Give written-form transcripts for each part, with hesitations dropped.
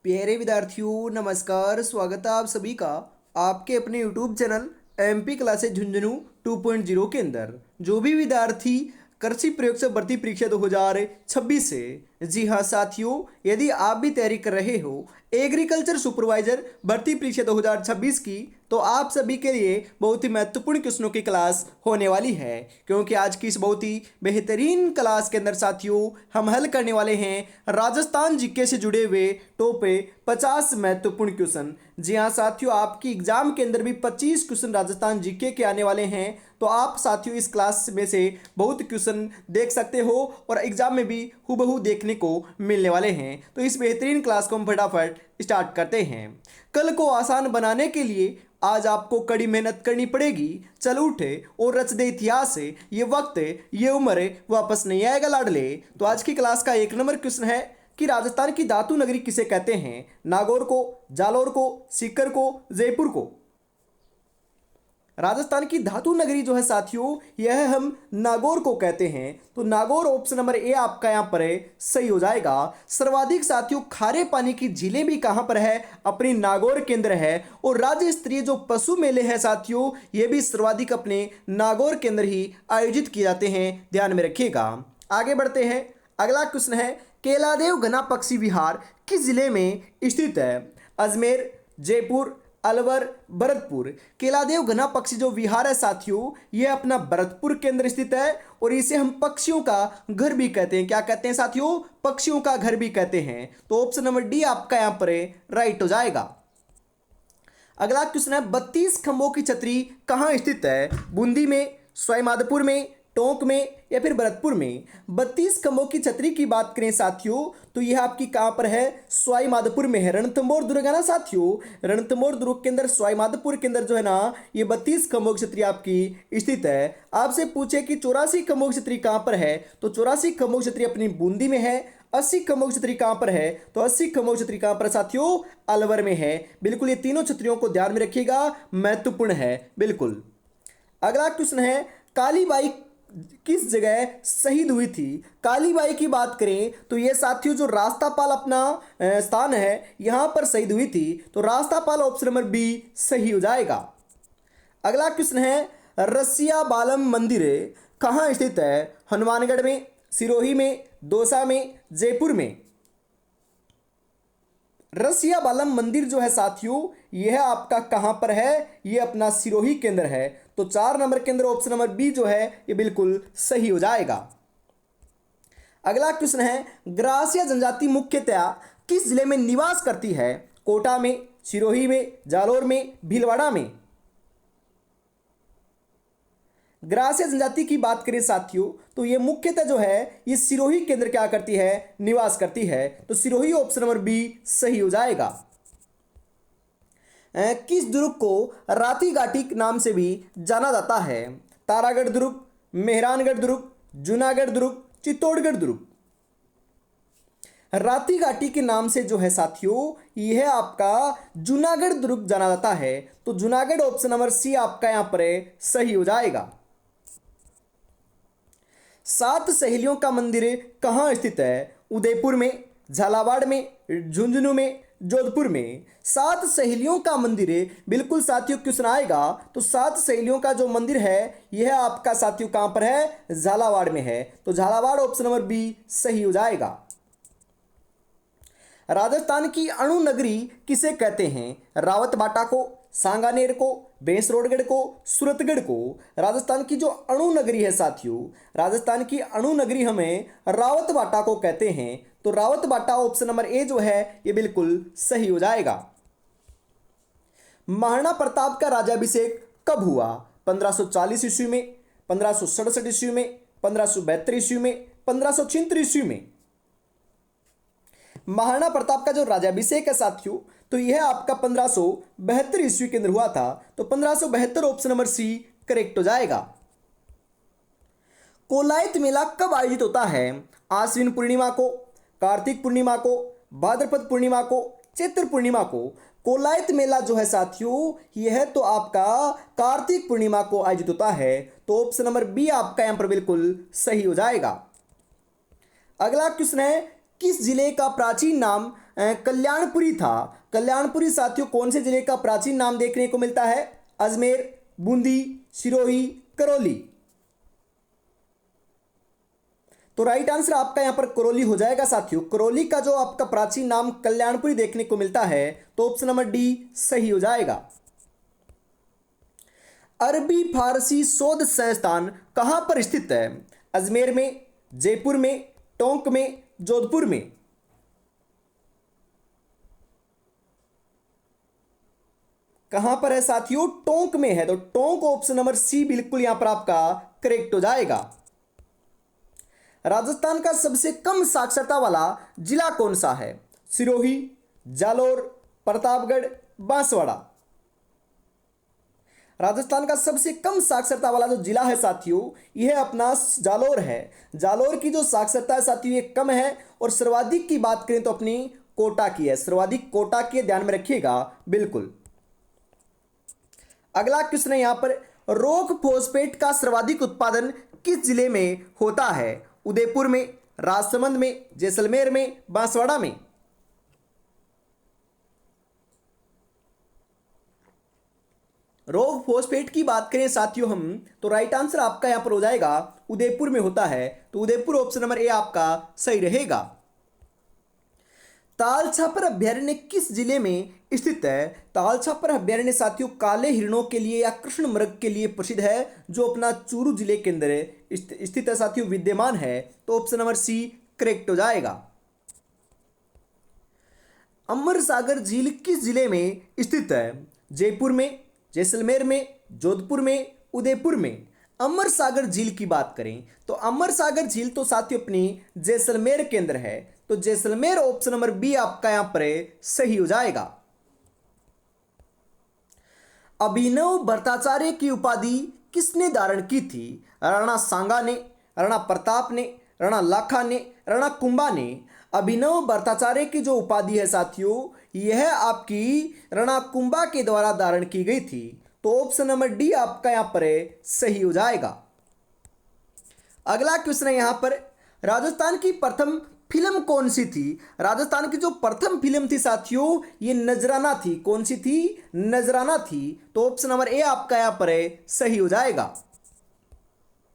प्यारे विद्यार्थियों नमस्कार। स्वागत है आप सभी का आपके अपने YouTube channel MP classes Jhunjhunu 2.0 के अंदर। जो भी विद्यार्थी कृषि प्रयोग से भर्ती परीक्षा 2026 से, जी हाँ साथियों, यदि आप भी तैयारी कर रहे हो एग्रीकल्चर सुपरवाइजर भर्ती परीक्षा 2026 की, तो आप सभी के लिए बहुत ही महत्वपूर्ण क्वेश्चनों की क्लास होने वाली है। क्योंकि आज की इस बहुत ही बेहतरीन क्लास के अंदर साथियों हम हल करने वाले हैं राजस्थान जीके से जुड़े हुए टॉप 50 महत्वपूर्ण क्वेश्चन। जी हाँ साथियों, आपकी एग्जाम के अंदर भी 25 क्वेश्चन राजस्थान जीके के आने वाले हैं। तो आप साथियों इस क्लास में से बहुत क्वेश्चन देख सकते हो और एग्जाम में भी हूबहू देखने को मिलने वाले हैं। तो इस बेहतरीन क्लास को हम फटाफट स्टार्ट करते हैं। कल को आसान बनाने के लिए आज आपको कड़ी मेहनत करनी पड़ेगी। चल उठे और रच दे इतिहास से, ये वक्त ये उम्र वापस नहीं आएगा लाडले। तो आज की क्लास का 1 नंबर क्वेश्चन है कि राजस्थान की धातु नगरी किसे कहते हैं? नागौर को, जालौर को, सीकर को, जयपुर को। राजस्थान की धातु नगरी जो है साथियों, यह हम नागौर को कहते हैं। तो नागौर ऑप्शन नंबर ए आपका यहां पर सही हो जाएगा। सर्वाधिक साथियों खारे पानी की झीलें भी कहां पर है? अपनी नागौर के अंदर है। और राज्य स्तरीय जो पशु मेले हैं साथियों, ये भी सर्वाधिक अपने नागौर के अंदर ही आयोजित किए जाते हैं, ध्यान में रखिएगा। आगे बढ़ते हैं। अगला क्वेश्चन है केलादेव घना पक्षी विहार किस जिले में स्थित है? अजमेर, जयपुर, अलवर, भरतपुर। केलादेव घना पक्षी जो विहार है साथियों, यह अपना भरतपुर के अंदर स्थित है और इसे हम पक्षियों का घर भी कहते हैं। क्या कहते हैं साथियों? पक्षियों का घर भी कहते हैं। तो ऑप्शन नंबर डी आपका यहां पर राइट हो जाएगा। अगला क्वेश्चन है 32 खंभों की छतरी कहां स्थित है? बूंदी में, सवाईमाधोपुर में, टोंक में या फिर भरतपुर में। 32 खंभों की छतरी की बात करें साथियों, तो यह आपकी कहां पर है? सवाईमाधोपुर में है। रणथंभौर दुर्ग है ना साथियों, रणथंभौर दुर्ग के अंदर सवाईमाधोपुर के अंदर जो है ना, ये 32 खंभों की छतरी आपकी स्थित है। आपसे पूछे कि 84 खंभों की छतरी कहां पर है, तो 84 खंभों की छतरी अपनी बूंदी में है। 80 खंभों की छतरी कहां पर है, तो 80 खंभों की छतरी कहां पर साथियों? अलवर में है। बिल्कुल ये तीनों छतरियों को ध्यान में रखिएगा, महत्वपूर्ण है बिल्कुल। अगला क्वेश्चन है कालीबाई किस जगह शहीद हुई थी? कालीबाई की बात करें तो ये साथियों जो रास्तापाल अपना स्थान है, यहां पर शहीद हुई थी। तो रास्तापाल ऑप्शन नंबर बी सही हो जाएगा। अगला क्वेश्चन है रसिया बालम मंदिर कहां स्थित है? हनुमानगढ़ में, सिरोही में, दौसा में, जयपुर में। रसिया बालम मंदिर जो है साथियों, यह आपका कहां पर है? यह अपना सिरोही के अंदर है। तो 4 नंबर के अंदर ऑप्शन नंबर बी जो है यह बिल्कुल सही हो जाएगा। अगला क्वेश्चन है ग्रासिया जनजाति मुख्यतया किस जिले में निवास करती है? कोटा में, सिरोही में, जालौर में, भीलवाड़ा में। ग्रासिया जनजाति की बात करें साथियों, तो ये मुख्यतः जो है ये सिरोही के अंदर क्या करती है? निवास करती है। तो सिरोही ऑप्शन नंबर बी सही हो जाएगा। किस दुर्ग को राती घाटी नाम से भी जाना जाता है? तारागढ़ दुर्ग, मेहरानगढ़ दुर्ग, जूनागढ़ दुर्ग, चित्तौड़गढ़ दुर्ग। राती घाटी के नाम से जो है साथियों, यह आपका जूनागढ़ दुर्ग जाना जाता है। तो जूनागढ़ ऑप्शन नंबर सी आपका यहां पर सही हो जाएगा। 7 सहेलियों का मंदिर कहां स्थित है? उदयपुर में, झालावाड़ में, झुंझुनू में, जोधपुर में। 7 सहेलियों का मंदिर बिल्कुल साथियों क्वेश्चन आएगा। तो 7 सहेलियों का जो मंदिर है यह आपका साथियों कहां पर है? झालावाड़ में है। तो झालावाड़ ऑप्शन नंबर बी सही हो जाएगा। राजस्थान की अणु नगरी किसे कहते हैं? रावतबाटा को, सांगानेर को, भैंसरोडगढ़ को, सूरतगढ़ को। राजस्थान की जो अणु नगरी है साथियों, राजस्थान की अणु नगरी हमें रावतबाटा को कहते हैं। तो रावतबाटा ऑप्शन नंबर ए जो है ये बिल्कुल सही हो जाएगा। महाराणा प्रताप का राज्याभिषेक कब हुआ? 1540 ईस्वी में, 1567 ईस्वी में, 1572 ईस्वी में, 1576 ईस्वी में। महाराणा प्रताप का जो राज्याभिषेक है साथियों, तो यह आपका 1572 ईस्वी के अंदर हुआ था। तो 1572 ऑप्शन नंबर सी करेक्ट हो जाएगा। कोलायत मेला कब आयोजित होता है? आश्विन पूर्णिमा को, कार्तिक पूर्णिमा को, भाद्रपद पूर्णिमा को, चैत्र पूर्णिमा को। कोलायत मेला जो है साथियों, यह तो आपका कार्तिक पूर्णिमा को आयोजित होता है। तो ऑप्शन नंबर बी आपका यहां पर बिल्कुल सही हो जाएगा। अगला क्वेश्चन है किस जिले का प्राचीन नाम कल्याणपुरी था। कल्याणपुरी साथियों कौन से जिले का प्राचीन नाम देखने को मिलता है? अजमेर, बूंदी, सिरोही, करौली। तो राइट आंसर आपका यहां पर करौली हो जाएगा साथियों। करौली का जो आपका प्राचीन नाम कल्याणपुरी देखने को मिलता है, तो ऑप्शन नंबर डी सही हो जाएगा। अरबी फारसी शोध संस्थान कहां पर स्थित है? अजमेर में, जयपुर में, टोंक में, जोधपुर में। कहां पर है साथियों? टोंक में है। तो टोंक ऑप्शन नंबर सी बिल्कुल यहां पर आपका करेक्ट हो जाएगा। राजस्थान का सबसे कम साक्षरता वाला जिला कौन सा है? सिरोही, जालोर, प्रतापगढ़, बांसवाड़ा। राजस्थान का सबसे कम साक्षरता वाला जो जिला है साथियों, यह अपना जालोर है। जालोर की जो साक्षरता है साथियों ये कम है। और सर्वाधिक की बात करें तो अपनी कोटा की है। सर्वाधिक कोटा की है, ध्यान में रखिएगा बिल्कुल। अगला क्वेश्चन है यहां पर, रॉक फॉस्फेट का सर्वाधिक उत्पादन किस जिले में होता है? उदयपुर में, राजसमंद में, जैसलमेर में, बांसवाड़ा में। रॉक फॉस्फेट की बात करें साथियों हम, तो राइट आंसर आपका यहां पर हो जाएगा उदयपुर में होता है। तो उदयपुर ऑप्शन नंबर ए आपका सही रहेगा। तालछापर अभ्यारण्य किस जिले में स्थित है? तालछापर अभ्यारण्य साथियों काले हिरणों के लिए या कृष्ण मृग के लिए प्रसिद्ध है, जो अपना चूरू जिले के अंदर स्थित है साथियों, विद्यमान है। तो ऑप्शन नंबर सी करेक्ट हो जाएगा। अमर सागर झील किस जिले में स्थित है? जयपुर में, जैसलमेर में, जोधपुर में, उदयपुर में। अमर सागर झील की बात करें तो अमर सागर झील तो साथियों अपनी जैसलमेर के अंदर है। तो जैसलमेर ऑप्शन नंबर बी आपका यहां पर सही हो जाएगा। अभिनव भट्टाचार्य की उपाधि किसने धारण की थी? राणा सांगा ने, राणा प्रताप ने, राणा लाखा ने, राणा कुंभा ने। अभिनव भट्टाचार्य की जो उपाधि है साथियों, यह आपकी राणा कुंभा के द्वारा धारण की गई थी। तो ऑप्शन नंबर डी आपका यहां पर सही हो जाएगा। अगला क्वेश्चन है यहां पर, राजस्थान की प्रथम फिल्म कौन सी थी? राजस्थान की जो प्रथम फिल्म थी साथियों, ये नजराना थी। कौन सी थी? नजराना थी। तो ऑप्शन नंबर ए आपका यहां पर सही हो जाएगा।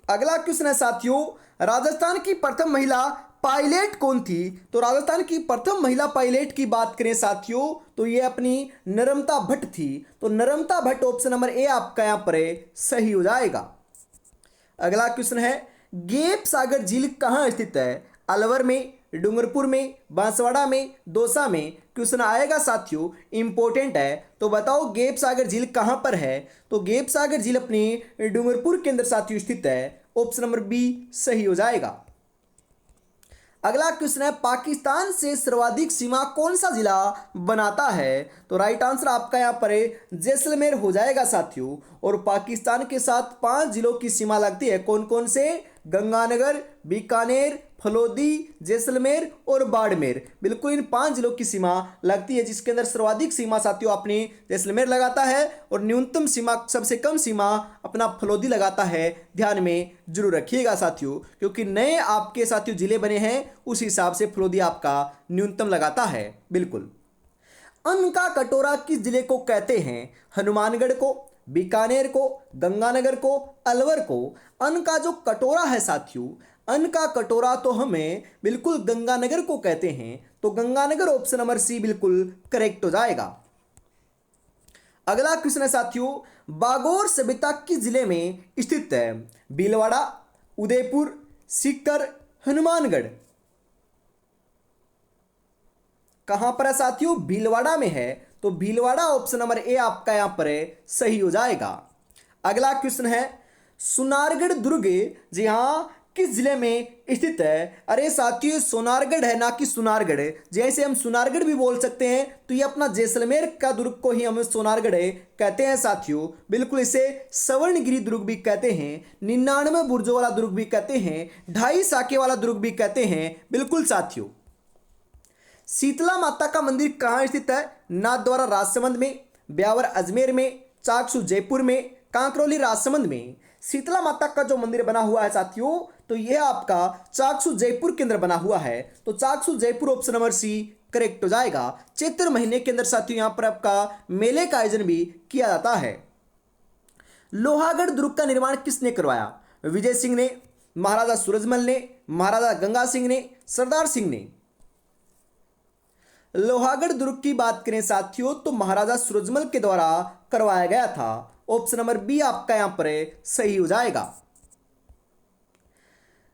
अगला क्वेश्चन है साथियों, राजस्थान की प्रथम महिला पायलट कौन थी? तो राजस्थान की प्रथम महिला पायलट की बात करें साथियों, तो ये अपनी नर्मदा भट्ट थी। तो Narmada Bhatt option number A आपका यहां पर सही हो जाएगा। अगला क्वेश्चन है, गेप सागर झील कहां स्थित है? अलवर में, डूंगरपुर में, बांसवाड़ा में, दौसा में। क्वेश्चन आएगा साथियों, इंपॉर्टेंट है। तो बताओ गेप सागर झील कहां पर है? तो गेप सागर झील अपनी डूंगरपुर के अंदर साथियों स्थित है। ऑप्शन नंबर बी सही हो जाएगा। अगला क्वेश्चन है, पाकिस्तान से सर्वाधिक सीमा कौन सा जिला बनाता है? तो राइट आंसर आपका यहां पर जैसलमेर हो जाएगा साथियों। और पाकिस्तान के साथ 5 जिलों की सीमा लगती है। कौन कौन से? गंगानगर, बीकानेर, फलोदी, जैसलमेर और बाड़मेर। बिल्कुल इन 5 जिलों की सीमा लगती है, जिसके अंदर सर्वाधिक सीमा साथियों अपनी जैसलमेर लगाता है और न्यूनतम सीमा, सबसे कम सीमा अपना फलोदी लगाता है। ध्यान में जरूर रखिएगा साथियों, क्योंकि नए आपके साथियों जिले बने हैं, उस हिसाब से फलोदी आपका न्यूनतम लगाता है। बिल्कुल। अन्न का कटोरा किस जिले को कहते हैं? हनुमानगढ़ को, बीकानेर को, गंगानगर को, अलवर को। अन्न का जो कटोरा है साथियों, अन्न का कटोरा तो हमें बिल्कुल गंगानगर को कहते हैं। तो गंगानगर ऑप्शन नंबर सी बिल्कुल करेक्ट हो जाएगा। अगला क्वेश्चन है साथियों, बागोर सभ्यता किस जिले में स्थित है? भीलवाड़ा, उदयपुर, सीकर, हनुमानगढ़। कहां पर है साथियों? भीलवाड़ा में है। तो भीलवाड़ा ऑप्शन नंबर ए आपका यहां पर सही हो जाएगा। अगला क्वेश्चन है, सुनारगढ़ दुर्ग जी हाँ किस जिले में स्थित है? अरे साथियों सोनारगढ़ है, ना कि सुनारगढ़। जैसे हम सुनारगढ़ भी बोल सकते हैं, तो ये अपना जैसलमेर का दुर्ग को ही हम सोनारगढ़ कहते हैं साथियों। बिल्कुल इसे स्वर्णगिरी दुर्ग भी कहते हैं, 99 बुर्जों वाला दुर्ग भी कहते हैं, 2.5 शाखे वाला दुर्ग भी कहते हैं। बिल्कुल साथियों। शीतला माता का मंदिर कहाँ स्थित है? नाथद्वारा राजसमंद में, ब्यावर अजमेर में, चाकसू जयपुर में, कांकरोली राजसमंद में। शीतला माता का जो मंदिर बना हुआ है साथियों, तो यह आपका चाकसू जयपुर के अंदर बना हुआ है। तो Chaksu Jaipur option number C correct हो जाएगा। चैत्र महीने के अंदर साथियों यहां पर आपका मेले का आयोजन भी किया जाता है। लोहागढ़ दुर्ग का निर्माण किसने करवाया? विजय सिंह ने, महाराजा सूरजमल ने, महाराजा गंगा सिंह ने, सरदार सिंह ने। लोहागढ़ दुर्ग की बात करें साथियों तो महाराजा सूरजमल के द्वारा करवाया गया था। ऑप्शन नंबर बी आपका यहां पर सही हो जाएगा।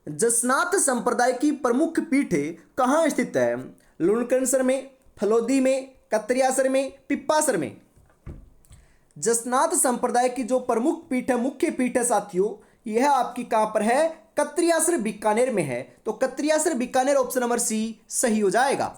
जसनात संप्रदाय की प्रमुख पीठ कहां स्थित है? लुणकरणसर में, फलोदी में, कत्रियासर में, पिप्पासर में। जसनात संप्रदाय की जो प्रमुख पीठ है, मुख्य पीठ है साथियों, यह आपकी कहां पर है? कत्रियासर बीकानेर में है। तो कत्रियासर बीकानेर ऑप्शन नंबर सी सही हो जाएगा।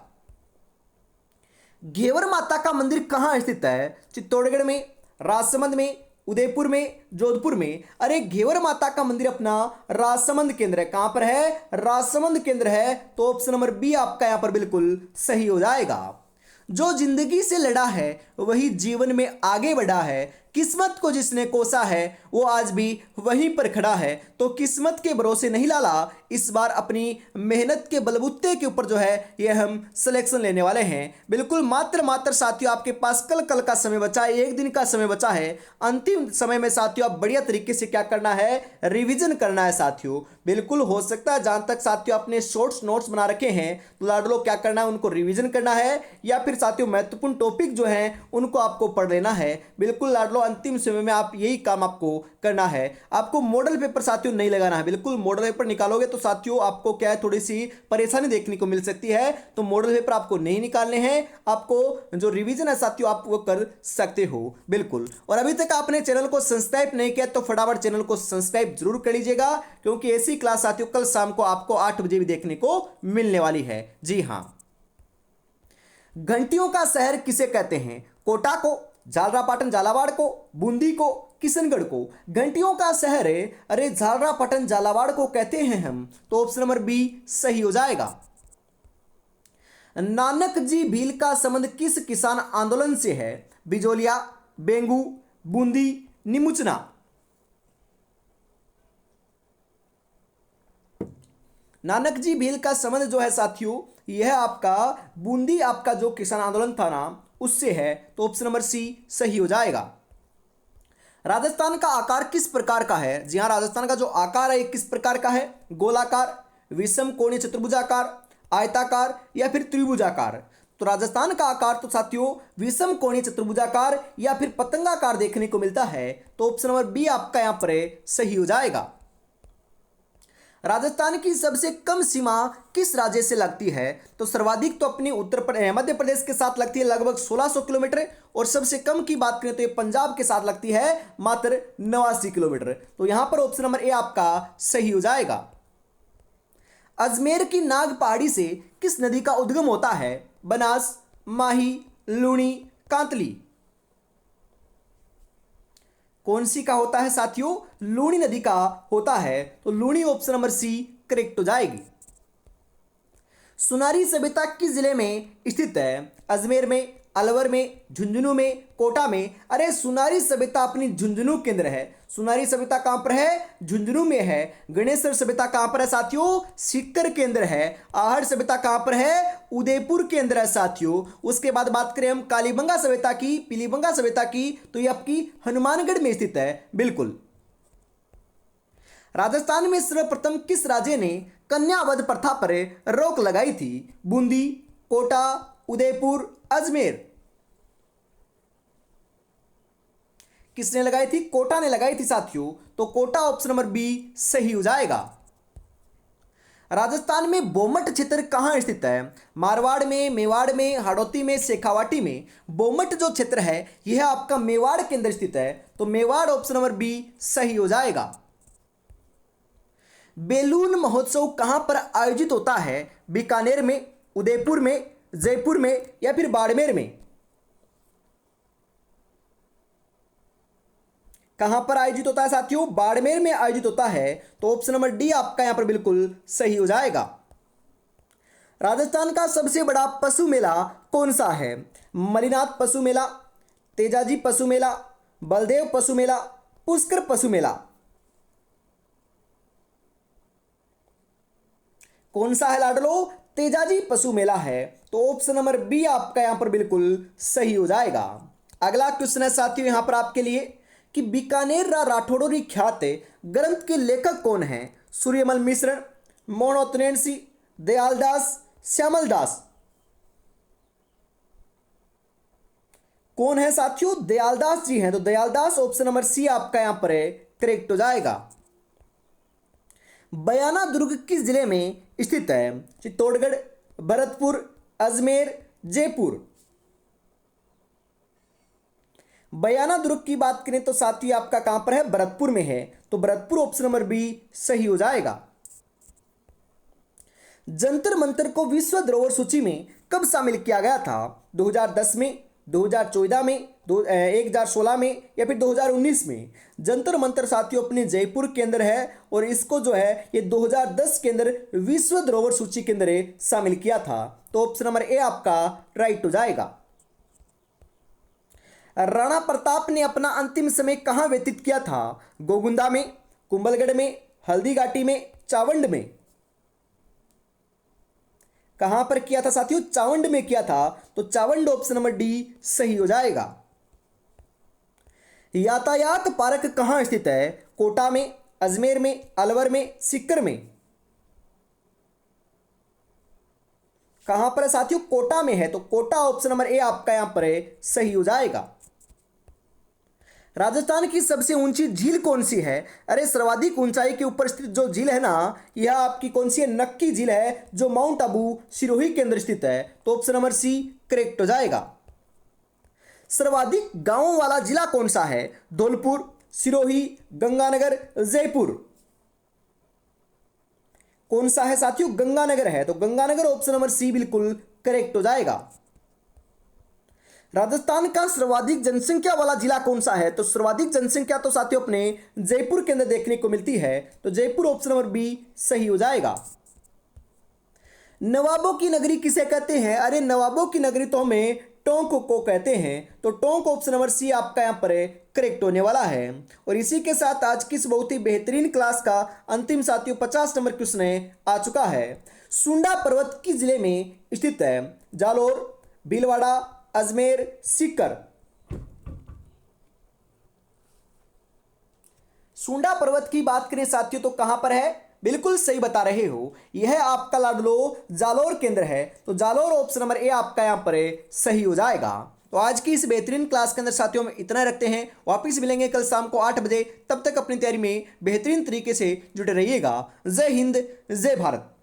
घेवर माता का मंदिर कहां स्थित है? चित्तौड़गढ़ में, राजसमंद में, उदयपुर में, जोधपुर में। अरे घेवर माता का मंदिर अपना राजसमंद केंद्र है। कहां पर है? राजसमंद केंद्र है। तो ऑप्शन नंबर बी आपका यहां पर बिल्कुल सही हो जाएगा। जो जिंदगी से लड़ा है वही जीवन में आगे बढ़ा है। किस्मत को जिसने कोसा है वो आज भी वहीं पर खड़ा है। तो किस्मत के भरोसे नहीं लाला, इस बार अपनी मेहनत के बलबूते के ऊपर जो है ये हम सिलेक्शन लेने वाले हैं। बिल्कुल मात्र साथियों आपके पास कल का समय बचा है, एक दिन का समय बचा है। अंतिम समय में साथियों आप बढ़िया तरीके से क्या करना है? रिविजन करना है साथियों। बिल्कुल हो सकता है जहां तक साथियों आपने शॉर्ट्स नोट्स बना रखे हैं तो लाडलो क्या करना है? उनको रिवीजन करना है, या फिर साथियों महत्वपूर्ण टॉपिक जो हैं उनको आपको पढ़ लेना है। बिल्कुल लाडलो अंतिम समय में आप यही काम आपको करना है। आपको मॉडल पेपर साथियों नहीं लगाना है। बिल्कुल मॉडल पेपर निकालोगे तो साथियों आपको क्या है, थोड़ी सी परेशानी देखने को मिल सकती है। तो मॉडल पेपर आपको नहीं निकालने हैं, आपको जो रिवीजन है साथियों आप वो कर सकते हो। बिल्कुल। और अभी तक आपने चैनल को सब्सक्राइब नहीं किया तो फटाफट चैनल को सब्सक्राइब जरूर कर लीजिएगा, क्योंकि ऐसी क्लास साथियों कल शाम को आपको 8 बजे भी देखने को मिलने वाली है। जी हां। घंटियों का शहर किसे कहते हैं? कोटा को, झालरापाटन झालावाड़ को, बूंदी को, किशनगढ़ को। घंटियों का शहर है अरे झालरापाटन झालावाड़ को कहते हैं हम। तो ऑप्शन नंबर बी सही हो जाएगा। नानक जी भील का संबंध किस किसान आंदोलन से है? बिजोलिया, बेंगू, बूंदी, निमुचना। नानक जी भील का संबंध जो है साथियों यह आपका बूंदी आपका जो किसान आंदोलन था ना उससे है। तो ऑप्शन नंबर सी सही हो जाएगा। राजस्थान का आकार किस प्रकार का है? जी हां, राजस्थान का जो आकार है किस प्रकार का है? गोलाकार, विषम कोणीय चतुर्भुजाकार, आयताकार या फिर त्रिभुजाकार। तो राजस्थान का आकार तो साथियों विषम कोणीय चतुर्भुजाकार या फिर पतंगाकार देखने को मिलता है। तो ऑप्शन नंबर बी आपका यहां पर सही हो जाएगा। राजस्थान की सबसे कम सीमा किस राज्य से लगती है? तो सर्वाधिक तो अपनी मध्य प्रदेश के साथ लगती है लगभग 1600 किलोमीटर, और सबसे कम की बात करें तो ये पंजाब के साथ लगती है मात्र 89 किलोमीटर। तो यहां पर ऑप्शन नंबर ए आपका सही हो जाएगा। अजमेर की नाग पहाड़ी से किस नदी का उद्गम होता है? बनास, माही, लूणी, कांतली। कौन सी का होता है साथियों? लूणी नदी का होता है। तो Luni option number C correct हो जाएगी। सुनारी सभ्यता किस जिले में स्थित है? अजमेर में, अलवर में, झुंझुनू में, कोटा में। अरे सुनारी सभ्यता अपनी झुंझुनू केंद्र है। सुनारी सभ्यता कहां पर है? झुंझुनू में है। गणेश्वर सभ्यता कहां पर है साथियों? सीकर केंद्र है। आहड़ सभ्यता कहां पर है? उदयपुर केंद्र है साथियों। उसके बाद बात करें हम कालीबंगा सभ्यता की, पीलीबंगा सभ्यता की, तो ये आपकी हनुमानगढ़ में स्थित है। बिल्कुल। राजस्थान में सर्वप्रथम किस राज्य ने कन्या वध प्रथा पर रोक लगाई थी? बूंदी, कोटा, उदयपुर, अजमेर। किसने लगाई थी? कोटा ने लगाई थी साथियों। तो कोटा ऑप्शन नंबर बी सही हो जाएगा। राजस्थान में बोमट क्षेत्र कहां स्थित है? मारवाड़ में, मेवाड़ में, हाड़ौती में, शेखावाटी में। बोमट जो क्षेत्र है यह आपका मेवाड़ के अंदर स्थित है। तो मेवाड़ ऑप्शन नंबर बी सही हो जाएगा। बैलून महोत्सव कहां पर आयोजित होता है? बीकानेर में, उदयपुर में, जयपुर में या फिर बाड़मेर में। कहां पर आयोजित होता है साथियों? बाड़मेर में आयोजित होता है। तो ऑप्शन नंबर डी आपका यहां पर बिल्कुल सही हो जाएगा। राजस्थान का सबसे बड़ा पशु मेला कौन सा है? मलिनाथ पशु मेला, तेजाजी पशु मेला, बलदेव पशु मेला, पुष्कर पशु मेला। कौन सा है लाडलो? तेजाजी पशु मेला है, तो ऑप्शन नंबर बी आपका यहां पर बिल्कुल सही हो जाएगा। अगला क्वेश्चन है साथियों यहां पर आपके लिए कि बीकानेर राठौड़ों ख्यात ग्रंथ के लेखक कौन हैं? सूर्यमल मिश्र, मोहनोत्नेसी, दयालदास, श्यामल दास। कौन है साथियों? दयालदास जी हैं, तो दयालदास ऑप्शन नंबर सी आपका यहां पर करेक्ट हो जाएगा। बयाना दुर्ग किस जिले में स्थित है? चित्तौड़गढ़, भरतपुर, अजमेर, जयपुर। बयाना दुर्ग की बात करें तो साथियों आपका कहां पर है? भरतपुर में है, तो भरतपुर ऑप्शन नंबर बी सही हो जाएगा। जंतर मंतर को विश्व धरोहर सूची में कब शामिल किया गया था? 2010 में, 2014 में, 2016 में या फिर 2019 में? जंतर मंतर साथियों अपने जयपुर के अंदर है और इसको जो है ये 2010 के अंदर विश्व धरोहर सूची के अंदर शामिल किया था, तो ऑप्शन नंबर ए आपका राइट हो जाएगा। राणा प्रताप ने अपना अंतिम समय कहां व्यतीत किया था? गोगुंदा में, कुंभलगढ़ में, हल्दीघाटी में, चावंड में? कहां पर किया था साथियों? चावंड में किया था, तो चावंड ऑप्शन नंबर डी सही हो जाएगा। यातायात पार्क कहां स्थित है? कोटा में, अजमेर में, अलवर में, सीकर में? कहां पर है साथियों? कोटा में है, तो कोटा ऑप्शन नंबर ए आपका यहां पर सही हो जाएगा। राजस्थान की सबसे ऊंची झील कौन सी है? अरे सर्वाधिक ऊंचाई के ऊपर स्थित जो झील है ना, यह आपकी कौन सी है? नक्की झील है, जो माउंट आबू सिरोही के अंदर स्थित है, तो ऑप्शन नंबर सी करेक्ट हो जाएगा। सर्वाधिक गांवों वाला जिला कौन सा है? धौलपुर, सिरोही, गंगानगर, जयपुर? कौन सा है साथियों? गंगानगर है, तो गंगानगर ऑप्शन नंबर सी बिल्कुल करेक्ट हो जाएगा। राजस्थान का सर्वाधिक जनसंख्या वाला जिला कौन सा है? तो सर्वाधिक जनसंख्या तो साथियों अपने जयपुर के अंदर देखने को मिलती है, तो जयपुर ऑप्शन नंबर बी सही हो जाएगा। नवाबों की नगरी किसे कहते हैं? अरे नवाबों की नगरी तो हमें टोंक को कहते हैं, तो टोंक ऑप्शन नंबर सी आपका यहां पर करेक्ट होने वाला है। और इसी के साथ आज की इस बहुत ही बेहतरीन क्लास का अंतिम साथियों 50 नंबर क्वेश्चन आ चुका है। सुंडा पर्वत किस जिले में स्थित है? जालोर, भीलवाड़ा, अजमेर, सीकर? सुंडा पर्वत की बात करें साथियों तो कहां पर है? बिल्कुल सही बता रहे हो, यह आपका लाडलो जालोर केंद्र है, तो जालोर ऑप्शन नंबर ए आपका यहां पर सही हो जाएगा। तो आज की इस बेहतरीन क्लास के अंदर साथियों में इतना रखते हैं, वापिस मिलेंगे कल शाम को 8 बजे। तब तक अपनी तैयारी में बेहतरीन तरीके से जुटे रहिएगा। जय हिंद, जय भारत।